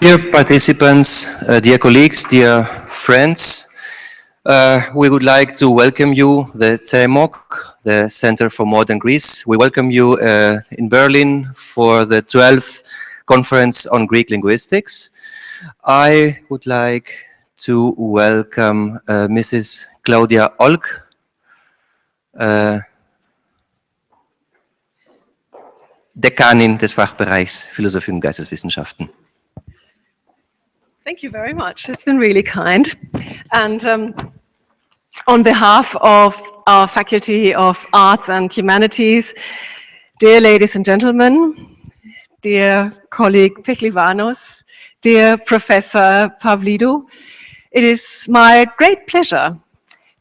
Dear participants, dear colleagues, dear friends, we would like to welcome you, the CeMoG, the Center for Modern Greece. We welcome you in Berlin for the 12th Conference on Greek Linguistics. I would like to welcome Mrs. Claudia Olk, Dekanin des Fachbereichs Philosophie und Geisteswissenschaften. Thank you very much. It's been really kind. And on behalf of our Faculty of Arts and Humanities, dear ladies and gentlemen, dear colleague Pechlivanos, dear Professor Pavlidou, it is my great pleasure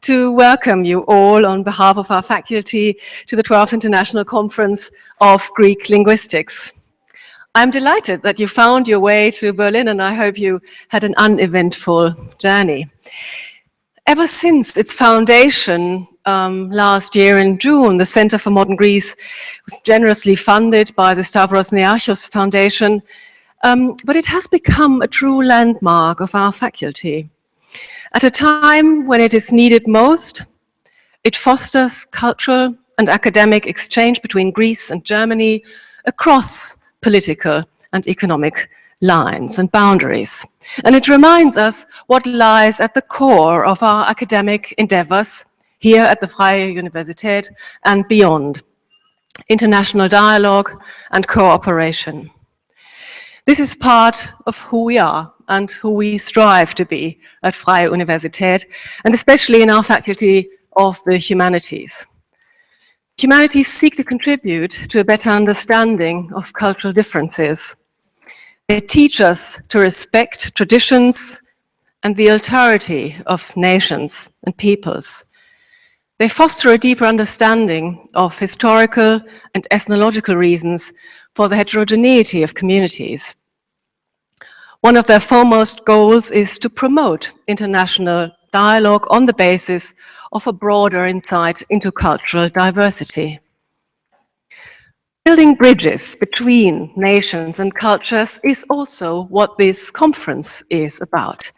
to welcome you all on behalf of our faculty to the 12th International Conference of Greek Linguistics. I'm delighted that you found your way to Berlin, and I hope you had an uneventful journey. Ever since its foundation last year in June, the Center for Modern Greece was generously funded by the Stavros Niarchos Foundation, but it has become a true landmark of our faculty. At a time when it is needed most, it fosters cultural and academic exchange between Greece and Germany across political and economic lines and boundaries. And it reminds us what lies at the core of our academic endeavors here at the Freie Universität and beyond: international dialogue and cooperation. This is part of who we are and who we strive to be at Freie Universität, and especially in our Faculty of the Humanities. Humanities seek to contribute to a better understanding of cultural differences. They teach us to respect traditions and the alterity of nations and peoples. They foster a deeper understanding of historical and ethnological reasons for the heterogeneity of communities. One of their foremost goals is to promote international dialogue on the basis of a broader insight into cultural diversity. Building bridges between nations and cultures is also what this conference is about.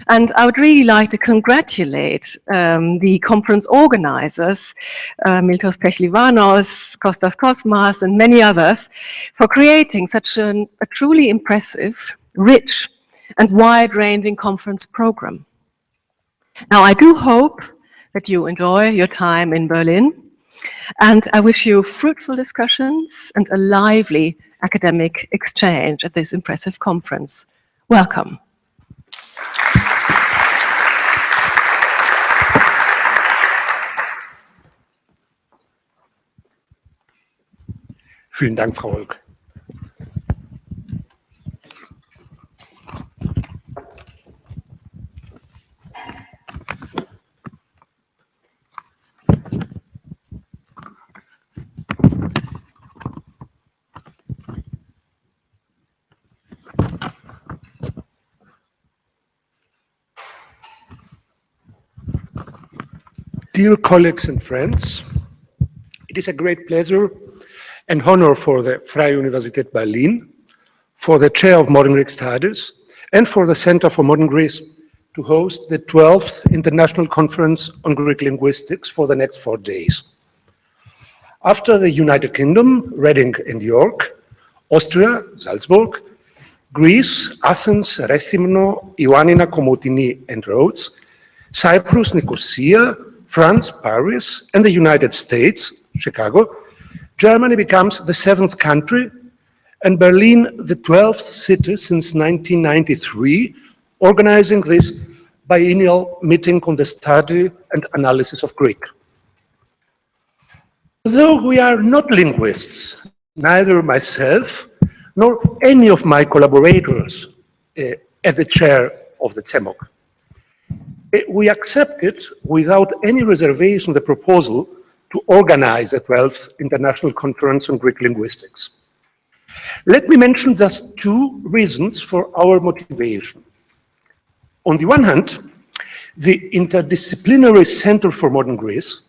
And I would really like to congratulate the conference organizers, Miltos, Pechlivanos, Kostas Kosmas, and many others, for creating such a truly impressive, rich, and wide-ranging conference program. Now, I do hope that you enjoy your time in Berlin, and I wish you fruitful discussions and a lively academic exchange at this impressive conference. Welcome. Vielen Dank, Frau Olk. Dear colleagues and friends, it is a great pleasure and honor for the Freie Universität Berlin, for the Chair of Modern Greek Studies, and for the Center for Modern Greece to host the 12th International Conference on Greek Linguistics for the next 4 days. After the United Kingdom, Reading and York, Austria, Salzburg, Greece, Athens, Rethymno, Ioannina, Komotini, and Rhodes, Cyprus, Nicosia, France, Paris, and the United States, Chicago, Germany becomes the 7th country, and Berlin the 12th city since 1993, organizing this biennial meeting on the study and analysis of Greek. Though we are not linguists, neither myself nor any of my collaborators as the chair of the CeMoG, we accepted without any reservation the proposal to organize the 12th International Conference on Greek Linguistics. Let me mention just 2 reasons for our motivation. On the one hand, the Interdisciplinary Center for Modern Greece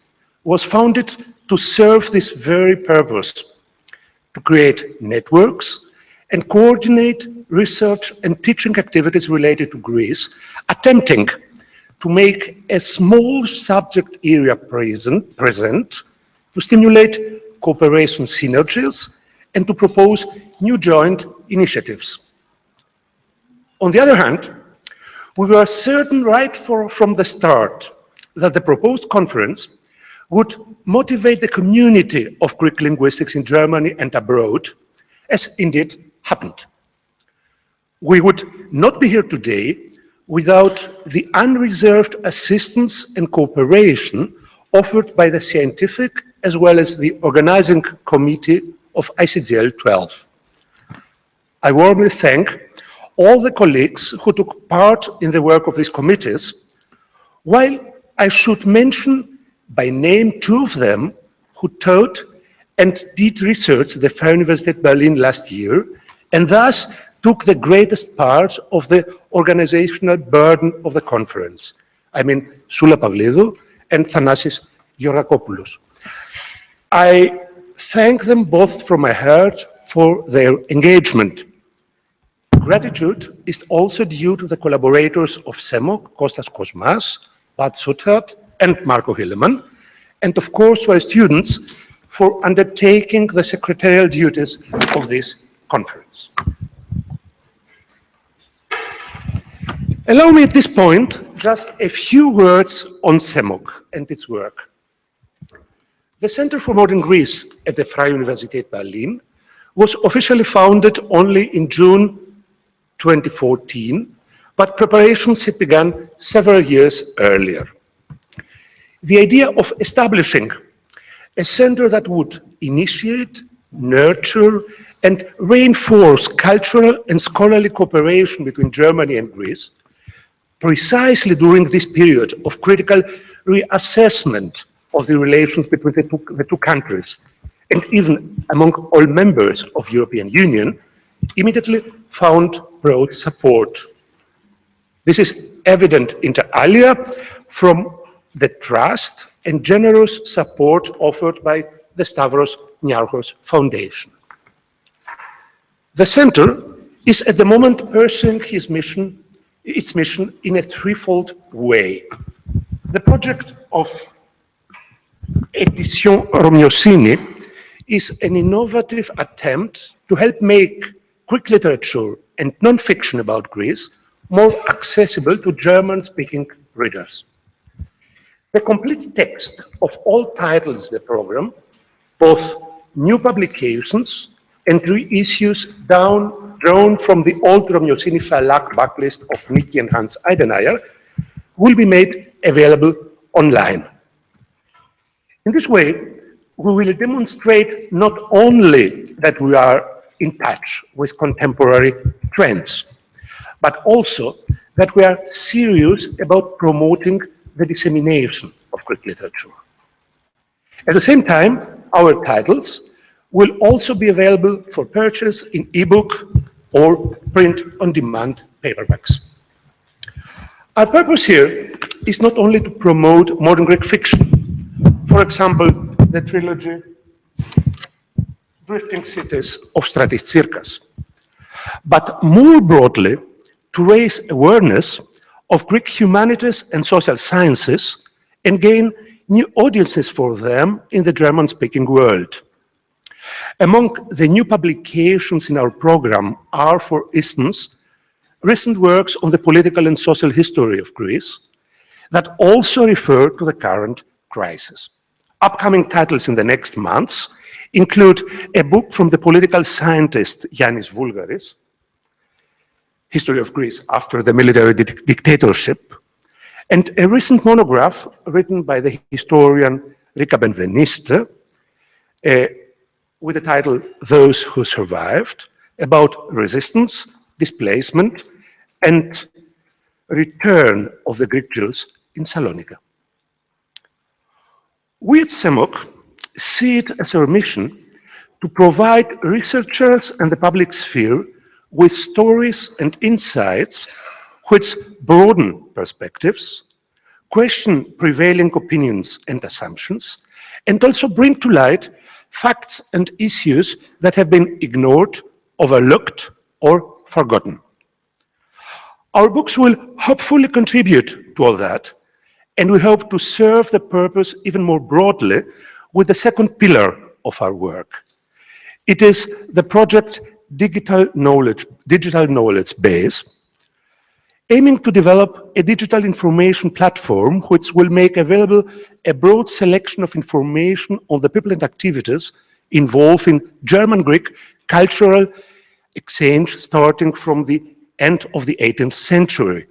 was founded to serve this very purpose, to create networks and coordinate research and teaching activities related to Greece, attempting to make a small subject area present to stimulate cooperation synergies and to propose new joint initiatives. On the other hand, we were certain right from the start that the proposed conference would motivate the community of Greek linguistics in Germany and abroad, as indeed happened. We would not be here today without the unreserved assistance and cooperation offered by the scientific as well as the organizing committee of ICGL12. I warmly thank all the colleagues who took part in the work of these committees, while I should mention by name two of them who taught and did research at the Freie Universität Berlin last year, and thus took the greatest part of the organizational burden of the conference. I mean, Soula Pavlidou and Thanasis Georgakopoulos. I thank them both from my heart for their engagement. Gratitude is also due to the collaborators of CeMoG, Kostas Kosmas, Pat Suthard, and Marco Hilleman, and of course to our students for undertaking the secretarial duties of this conference. Allow me at this point just a few words on CeMoG and its work. The Center for Modern Greece at the Freie Universität Berlin was officially founded only in June 2014, but preparations had begun several years earlier. The idea of establishing a center that would initiate, nurture, and reinforce cultural and scholarly cooperation between Germany and Greece, precisely during this period of critical reassessment of the relations between the two countries, and even among all members of the European Union, immediately found broad support. This is evident inter alia from the trust and generous support offered by the Stavros Niarchos Foundation. The Center is at the moment pursuing its mission in a threefold way. The project of Edition Romiosini is an innovative attempt to help make Greek literature and non-fiction about Greece more accessible to German-speaking readers. The complete text of all titles in the program, both new publications and reissues drawn from the old Romiosini Falak backlist of Niki and Hans Eidenayer, will be made available online. In this way, we will demonstrate not only that we are in touch with contemporary trends, but also that we are serious about promoting the dissemination of Greek literature. At the same time, our titles will also be available for purchase in ebook or print-on-demand paperbacks. Our purpose here is not only to promote modern Greek fiction, for example, the trilogy Drifting Cities of Stratis Tsirkas, but more broadly to raise awareness of Greek humanities and social sciences and gain new audiences for them in the German-speaking world. Among the new publications in our program are, for instance, recent works on the political and social history of Greece that also refer to the current crisis. Upcoming titles in the next months include a book from the political scientist Yannis Voulgaris, History of Greece After the Military Dictatorship, and a recent monograph written by the historian Rika Benveniste with the title Those Who Survived, about resistance, displacement, and return of the Greek Jews in Thessaloniki. We at CeMoG see it as our mission to provide researchers and the public sphere with stories and insights which broaden perspectives, question prevailing opinions and assumptions, and also bring to light facts and issues that have been ignored overlooked, or forgotten. Our books will hopefully contribute to all that, and we hope to serve the purpose even more broadly with the second pillar of our work. It is the project Digital Knowledge Base, aiming to develop a digital information platform which will make available a broad selection of information on the people and activities involved in German-Greek cultural exchange starting from the end of the 18th century.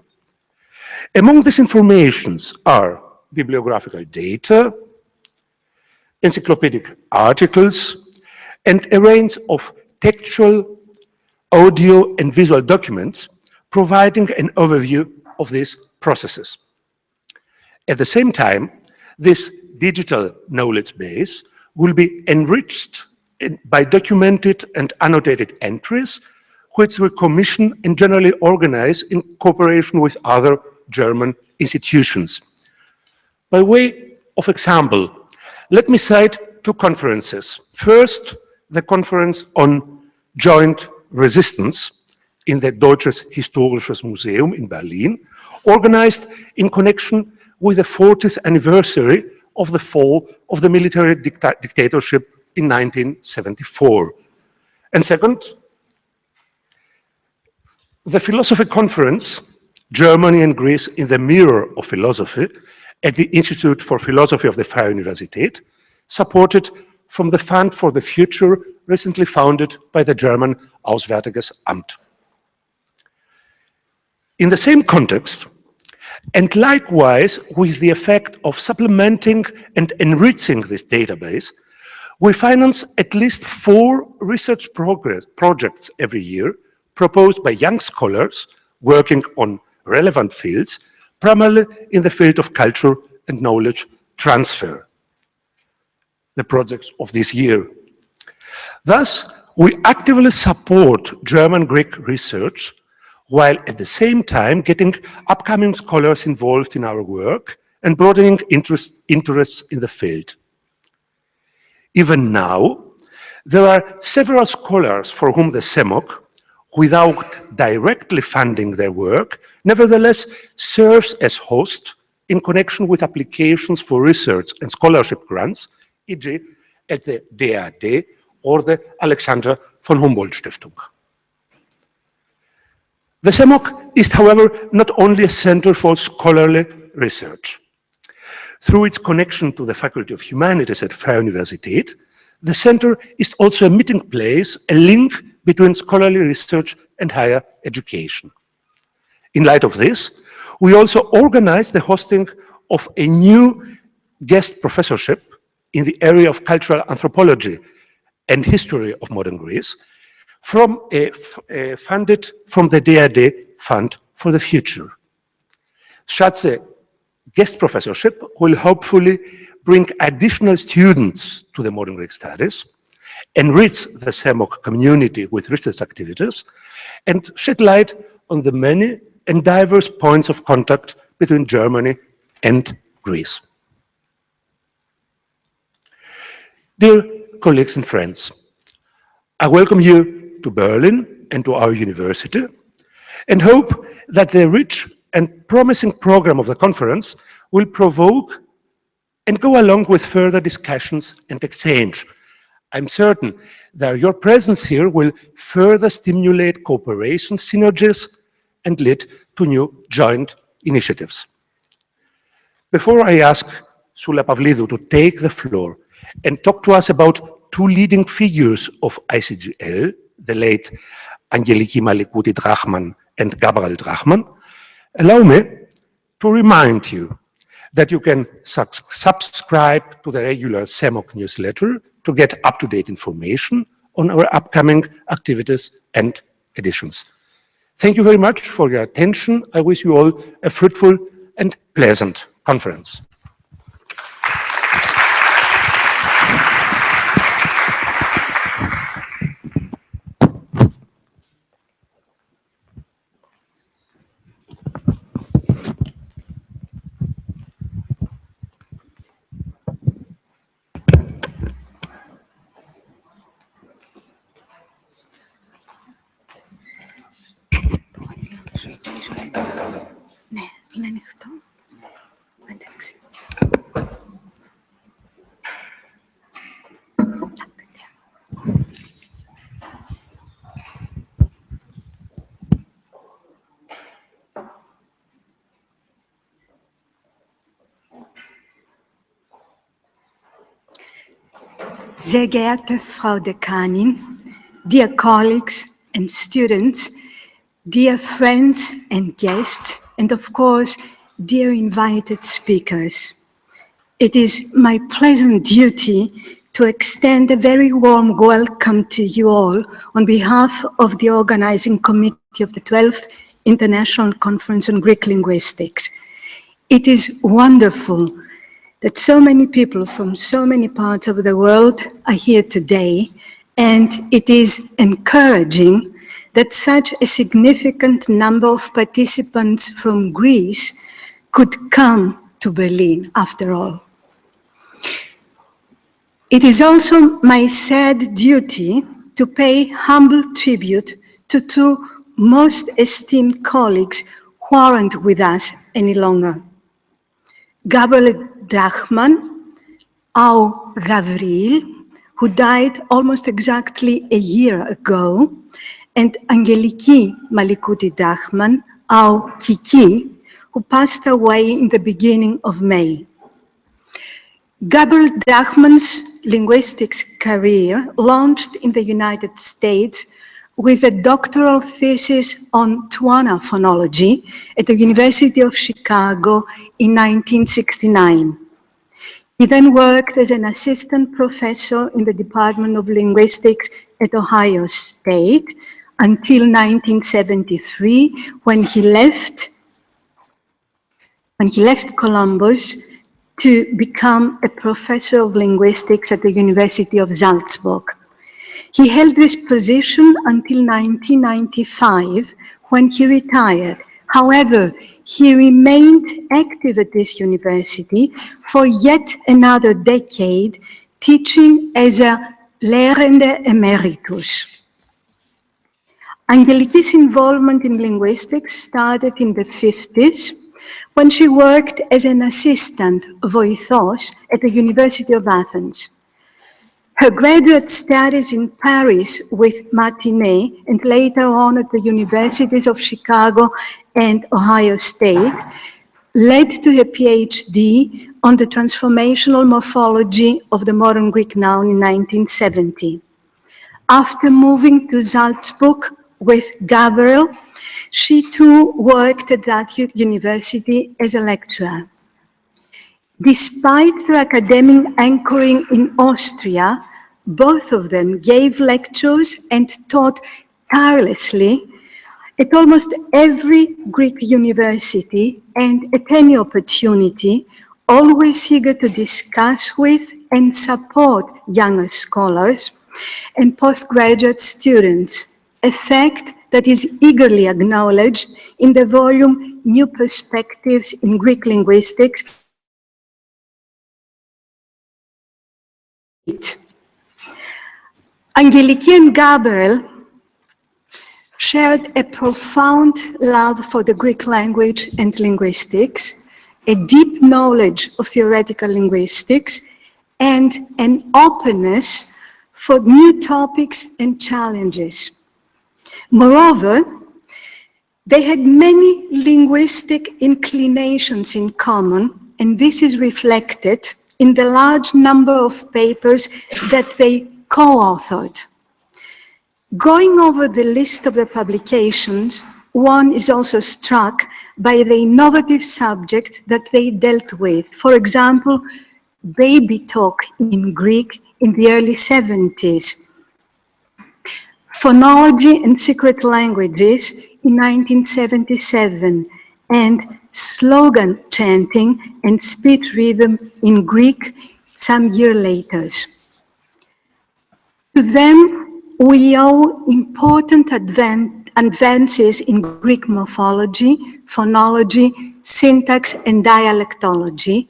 Among these informations are bibliographical data, encyclopedic articles, and a range of textual, audio, and visual documents providing an overview of these processes. At the same time, this digital knowledge base will be enriched by documented and annotated entries, which we commission and generally organize in cooperation with other German institutions. By way of example, let me cite two conferences. First, the conference on joint resistance in the Deutsches Historisches Museum in Berlin, organized in connection with the 40th anniversary of the fall of the military dictatorship in 1974. And second, the philosophy conference, Germany and Greece in the Mirror of Philosophy, at the Institute for Philosophy of the Freie Universität, supported from the Fund for the Future, recently founded by the German Auswärtiges Amt. In the same context, and likewise with the effect of supplementing and enriching this database, we finance at least 4 research projects every year proposed by young scholars working on relevant fields, primarily in the field of culture and knowledge transfer. The projects of this year. Thus, we actively support German-Greek research while at the same time getting upcoming scholars involved in our work and broadening interests in the field. Even now, there are several scholars for whom the CeMoG, without directly funding their work, nevertheless serves as host in connection with applications for research and scholarship grants, e.g. at the DAAD or the Alexander von Humboldt Stiftung. The CeMoG is, however, not only a center for scholarly research. Through its connection to the Faculty of Humanities at Freie Universität, the center is also a meeting place, a link between scholarly research and higher education. In light of this, we also organized the hosting of a new guest professorship in the area of cultural anthropology and history of modern Greece, funded from the DAAD Fund for the Future. Such a guest professorship will hopefully bring additional students to the modern Greek studies, enrich the CeMoG community with research activities, and shed light on the many and diverse points of contact between Germany and Greece. Dear colleagues and friends, I welcome you to Berlin and to our university, and hope that the rich and promising program of the conference will provoke and go along with further discussions and exchange. I'm certain that your presence here will further stimulate cooperation, synergies, and lead to new joint initiatives. Before I ask Soula Pavlidou to take the floor and talk to us about 2 leading figures of ICGL, the late Angeliki Malikuti Drachman and Gabriel Drachman, allow me to remind you that you can subscribe to the regular CeMoG newsletter to get up-to-date information on our upcoming activities and editions. Thank you very much for your attention. I wish you all a fruitful and pleasant conference. Sehr geehrte Frau Dekanin, dear colleagues and students, dear friends and guests, and of course, dear invited speakers. It is my pleasant duty to extend a very warm welcome to you all on behalf of the organizing committee of the 12th International Conference on Greek Linguistics. It is wonderful that so many people from so many parts of the world are here today, and it is encouraging that such a significant number of participants from Greece could come to Berlin after all. It is also my sad duty to pay humble tribute to two most esteemed colleagues who aren't with us any longer. Gabriel Drachman, our Gavril, who died almost exactly a year ago, and Angeliki Malikuti Drachman, our Kiki, who passed away in the beginning of May. Gabriel Drachman's linguistics career launched in the United States with a doctoral thesis on Tuana phonology at the University of Chicago in 1969. He then worked as an assistant professor in the Department of Linguistics at Ohio State until 1973, when he left Columbus to become a professor of linguistics at the University of Salzburg. He held this position until 1995, when he retired. However, he remained active at this university for yet another decade, teaching as a Lehrende Emeritus. Angeliki's involvement in linguistics started in the 50s, when she worked as an assistant voithos at the University of Athens. Her graduate studies in Paris with Martinet and later on at the Universities of Chicago and Ohio State led to her PhD on the transformational morphology of the modern Greek noun in 1970. After moving to Salzburg with Gabriel, she too worked at that university as a lecturer. Despite their academic anchoring in Austria, both of them gave lectures and taught tirelessly at almost every Greek university and at any opportunity, always eager to discuss with and support younger scholars and postgraduate students, a fact that is eagerly acknowledged in the volume New Perspectives in Greek Linguistics. Angeliki and Gabriel shared a profound love for the Greek language and linguistics, a deep knowledge of theoretical linguistics, and an openness for new topics and challenges. Moreover, they had many linguistic inclinations in common, and this is reflected in the large number of papers that they co-authored. Going over the list of the publications, one is also struck by the innovative subjects that they dealt with. For example, baby talk in Greek in the early 70s, phonology and secret languages in 1977, and slogan chanting and speech rhythm in Greek some years later. To them, we owe important advances in Greek morphology, phonology, syntax, and dialectology,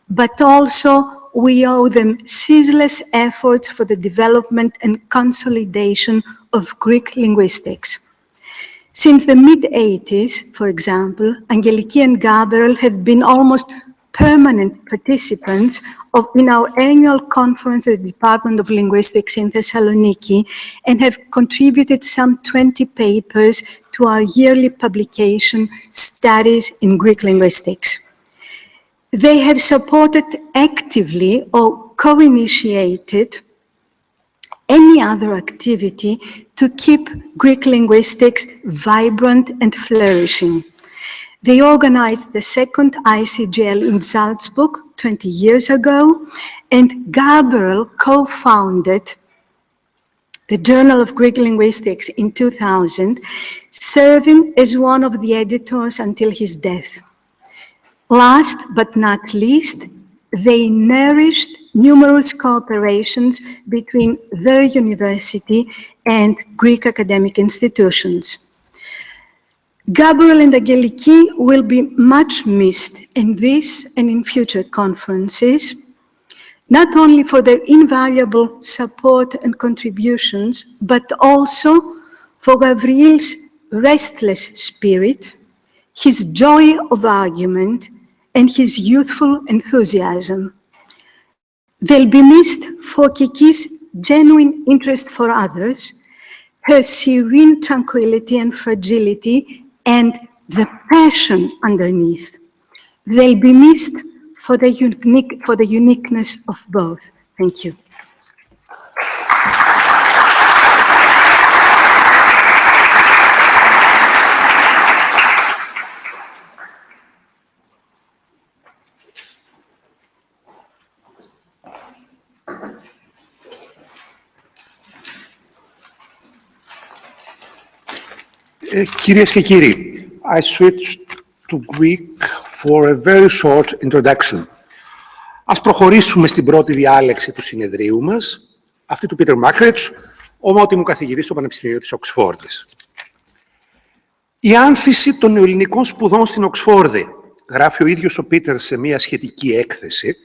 but also we owe them ceaseless efforts for the development and consolidation of Greek linguistics. Since the mid-80s, for example, Angeliki and Gabriel have been almost permanent participants in our annual conference at the Department of Linguistics in Thessaloniki and have contributed some 20 papers to our yearly publication, Studies in Greek Linguistics. They have supported actively or co-initiated any other activity to keep Greek linguistics vibrant and flourishing. They organized the second ICGL in Salzburg 20 years ago, and Gabriel co-founded the Journal of Greek Linguistics in 2000, serving as one of the editors until his death. Last but not least, they nourished numerous cooperations between their university and Greek academic institutions. Gabriel and Angeliki will be much missed in this and in future conferences, not only for their invaluable support and contributions, but also for Gabriel's restless spirit, his joy of argument, and his youthful enthusiasm. They'll be missed for Kiki's genuine interest for others, her serene tranquility and fragility, and the passion underneath. They'll be missed for the uniqueness of both. Thank you. Κυρίες και κύριοι, I switched to Greek for a very short introduction. Ας προχωρήσουμε στην πρώτη διάλεξη του συνεδρίου μας, αυτή του Πίτερ Μάκρετς, ομότιμου καθηγητή στο Πανεπιστήμιο της Οξφόρδης. Η άνθηση των νεοελληνικών σπουδών στην Οξφόρδη, γράφει ο ίδιος ο Πίτερ σε μια σχετική έκθεση,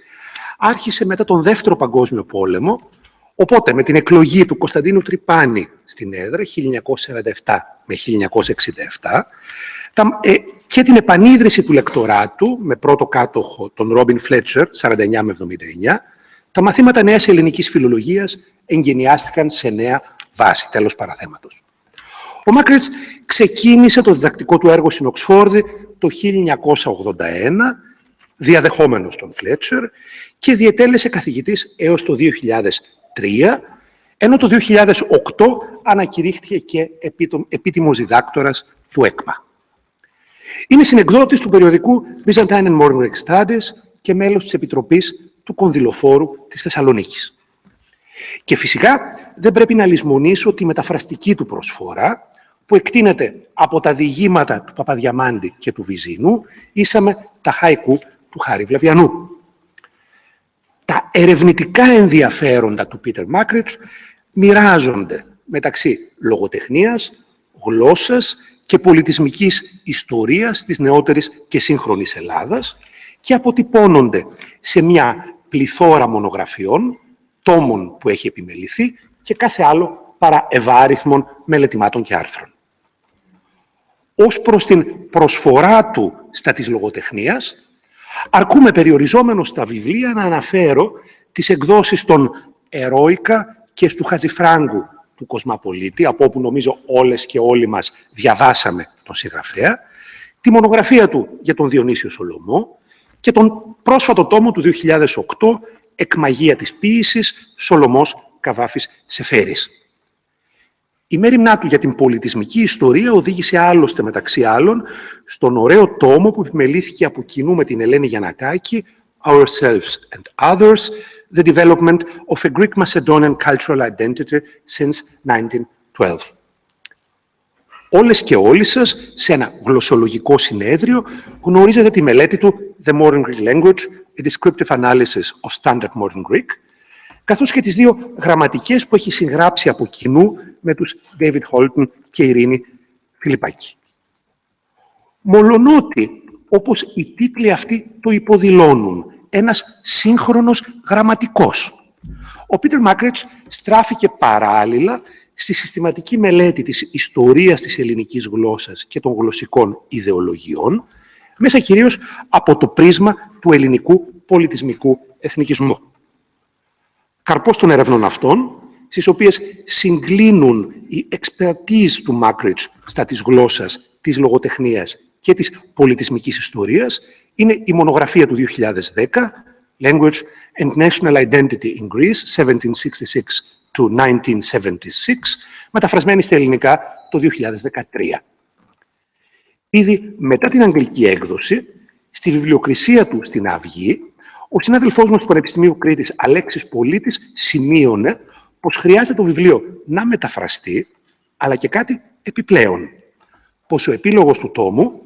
άρχισε μετά τον Δεύτερο Παγκόσμιο Πόλεμο, οπότε με την εκλογή του Κωνσταντίνου Τρυπάνη στην έδρα 1947 με 1967 και την επανίδρυση του λεκτοράτου με πρώτο κάτοχο τον Ρόμπιν Φλέτσερ 49 με 79, τα μαθήματα νέας ελληνικής φιλολογίας εγκαινιάστηκαν σε νέα βάση, τέλος παραθέματος. Ο Μάκρετς ξεκίνησε το διδακτικό του έργο στην Οξφόρδη το 1981, διαδεχόμενος τον Φλέτσερ, και διετέλεσε καθηγητής έως το 2003, ενώ το 2008 ανακηρύχθηκε και επίτιμος διδάκτορας του ΕΚΠΑ. Είναι συνεκδότης του περιοδικού Byzantine and Modern Greek Studies και μέλος της Επιτροπής του Κονδυλοφόρου της Θεσσαλονίκης. Και φυσικά δεν πρέπει να λησμονήσω τη μεταφραστική του προσφορά, που εκτείνεται από τα διηγήματα του Παπαδιαμάντη και του Βυζίνου, ίσαμε τα χαϊκού του Χάρη Βλαβιανού. Τα ερευνητικά ενδιαφέροντα του Πίτερ Μάκρετς μοιράζονται μεταξύ λογοτεχνίας, γλώσσας και πολιτισμικής ιστορίας της νεότερης και σύγχρονης Ελλάδας και αποτυπώνονται σε μια πληθώρα μονογραφιών, τόμων που έχει επιμεληθεί και κάθε άλλο παρά ευάριθμων μελετημάτων και άρθρων. Ως προς την προσφορά του στα της λογοτεχνίας, αρκούμε περιοριζόμενος στα βιβλία να αναφέρω τις εκδόσεις των Ερόικα και του Χατζηφράγκου του Κοσμαπολίτη, από όπου νομίζω όλες και όλοι μας διαβάσαμε τον συγγραφέα, τη μονογραφία του για τον Διονύσιο Σολομό και τον πρόσφατο τόμο του 2008, «Εκμαγεία της ποίησης, Σολομός Καβάφης Σεφέρης». Η μέριμνά του για την πολιτισμική ιστορία οδήγησε άλλωστε μεταξύ άλλων στον ωραίο τόμο που επιμελήθηκε από κοινού με την Ελένη Γιαννακάκη, «Ourselves and Others, the Development of a Greek Macedonian Cultural Identity since 1912». Όλες και όλοι σας, σε ένα γλωσσολογικό συνέδριο, γνωρίζετε τη μελέτη του «The Modern Greek Language, a Descriptive Analysis of Standard Modern Greek», καθώς και τις δύο γραμματικές που έχει συγγράψει από κοινού με τους David Holton και Ειρήνη Φιλιππάκη. Μολονότι, όπως οι τίτλοι αυτοί το υποδηλώνουν, ένας σύγχρονος γραμματικός, ο Πίτερ Μάκρετς στράφηκε παράλληλα στη συστηματική μελέτη της ιστορίας της ελληνικής γλώσσας και των γλωσσικών ιδεολογιών, μέσα κυρίως από το πρίσμα του ελληνικού πολιτισμικού εθνικισμού. Καρπός των ερευνών αυτών, στις οποίες συγκλίνουν οι expertise του Μάκρετς στα της γλώσσας, της λογοτεχνίας και της πολιτισμικής ιστορίας, είναι η μονογραφία του 2010, «Language and National Identity in Greece, to 1976, μεταφρασμένη στα ελληνικά το 2013. Ήδη μετά την αγγλική έκδοση, στη βιβλιοκρισία του στην Αυγή, ο συνάδελφός μας του Πανεπιστημίου Κρήτης, Αλέξης Πολίτης, σημείωνε πως χρειάζεται το βιβλίο να μεταφραστεί, αλλά και κάτι επιπλέον. Πως ο επίλογος του τόμου,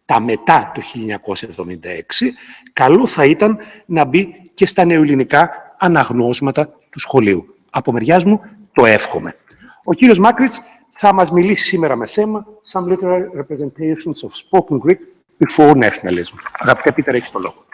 τα μετά το 1976, καλό θα ήταν να μπει και στα νεοελληνικά αναγνώσματα του σχολείου. Από μεριάς μου το εύχομαι. Ο κύριος Μάκριτς θα μας μιλήσει σήμερα με θέμα Some literary representations of spoken Greek before nationalism. Αγαπητέ Πίτερ, έχεις το λόγο.